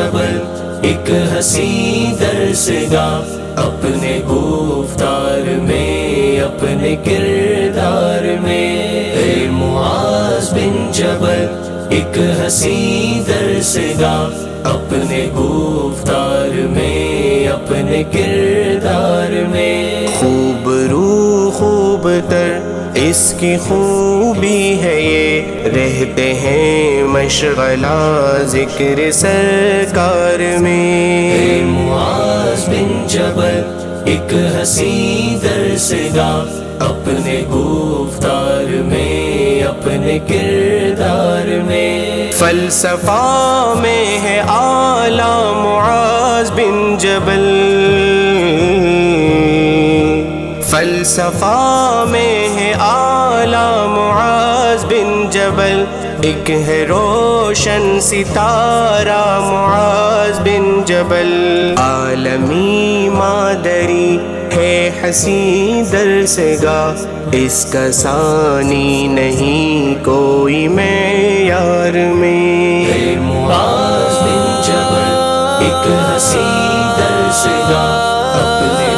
جبل ایک حسین درس گاہ اپنے گفتار میں اپنے کردار میں. اے معاذ بن جبل ایک حسین درس گاہ اپنے گفتار میں اپنے کردار میں. خوب روح خوب تر اس کی خوبی ہے یہ، رہتے ہیں مشغلہ ذکر سرکار میں. اے معاذ بن جبل ایک حسین درس گاہ اپنے گفتار میں اپنے کردار میں. فلسفہ میں ہے اعلیٰ معاذ بن جبل، فلسفہ میں ہے اعلیٰ معاذ بن جبل. ایک ہے روشن ستارہ معاذ بن جبل، عالمی مادری ہے حسین درس گاہ، اس کا ثانی نہیں کوئی معیار میں. اے معاذ بن جبل ایک حسین درس گاہ اپنے